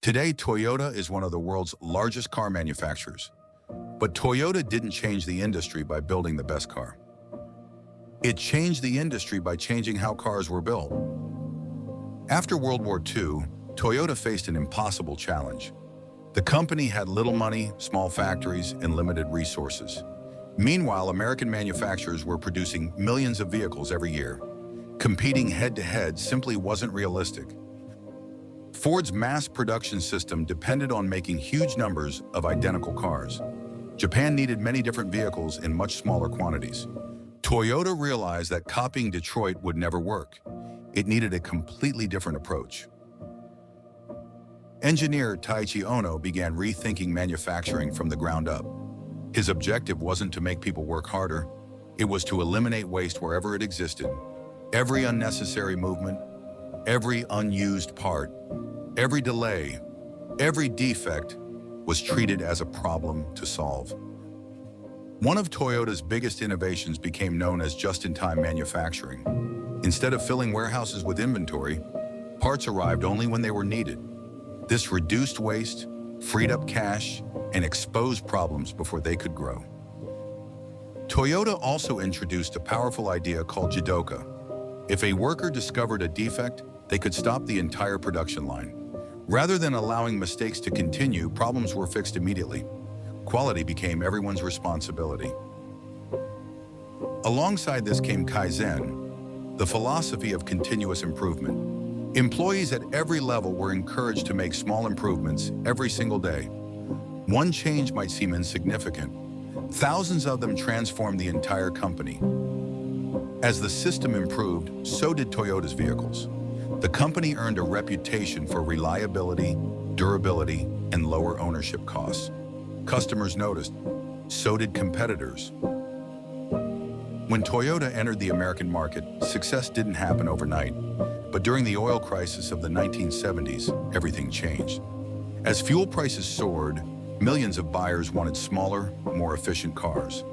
Today, Toyota is one of the world's largest car manufacturers. But Toyota didn't change the industry by building the best car. It changed the industry by changing how cars were built. After World War II, Toyota faced an impossible challenge. The company had little money, small factories, and limited resources. Meanwhile, American manufacturers were producing millions of vehicles every year. Competing head-to-head simply wasn't realistic. Ford's mass production system depended on making huge numbers of identical cars. Japan needed many different vehicles in much smaller quantities. Toyota realized that copying Detroit would never work. It needed a completely different approach. Engineer Taiichi Ohno began rethinking manufacturing from the ground up. His objective wasn't to make people work harder. It was to eliminate waste wherever it existed. Every unnecessary movement, every unused part, every delay, every defect was treated as a problem to solve. One of Toyota's biggest innovations became known as just-in-time manufacturing. Instead of filling warehouses with inventory, parts arrived only when they were needed. This reduced waste, freed up cash, and exposed problems before they could grow. Toyota also introduced a powerful idea called Jidoka. If a worker discovered a defect, they could stop the entire production line. Rather than allowing mistakes to continue, problems were fixed immediately. Quality became everyone's responsibility. Alongside this came Kaizen, the philosophy of continuous improvement. Employees at every level were encouraged to make small improvements every single day. One change might seem insignificant. Thousands of them transformed the entire company. As the system improved, so did Toyota's vehicles. The company earned a reputation for reliability, durability, and lower ownership costs. Customers noticed, so did competitors. When Toyota entered the American market, success didn't happen overnight. But during the oil crisis of the 1970s, everything changed. As fuel prices soared, millions of buyers wanted smaller, more efficient cars.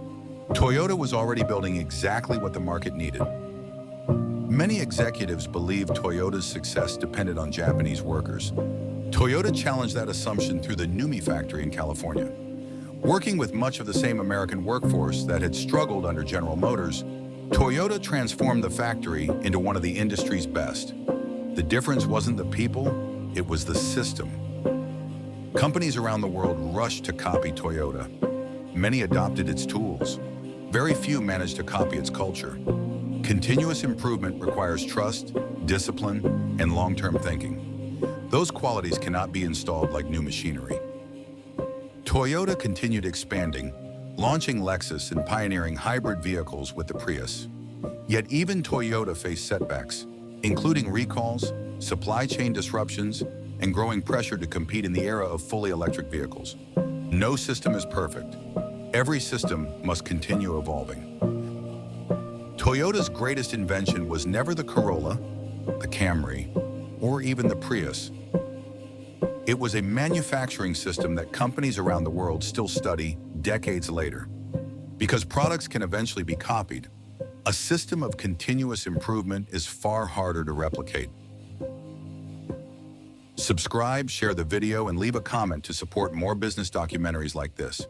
Toyota was already building exactly what the market needed. Many executives believed Toyota's success depended on Japanese workers. Toyota challenged that assumption through the Numi factory in California. Working with much of the same American workforce that had struggled under General Motors, Toyota transformed the factory into one of the industry's best. The difference wasn't the people, it was the system. Companies around the world rushed to copy Toyota. Many adopted its tools. Very few managed to copy its culture. Continuous improvement requires trust, discipline, and long-term thinking. Those qualities cannot be installed like new machinery. Toyota continued expanding, launching Lexus and pioneering hybrid vehicles with the Prius. Yet even Toyota faced setbacks, including recalls, supply chain disruptions, and growing pressure to compete in the era of fully electric vehicles. No system is perfect. Every system must continue evolving. Toyota's greatest invention was never the Corolla, the Camry, or even the Prius. It was a manufacturing system that companies around the world still study decades later. Because products can eventually be copied, a system of continuous improvement is far harder to replicate. Subscribe, share the video, and leave a comment to support more business documentaries like this.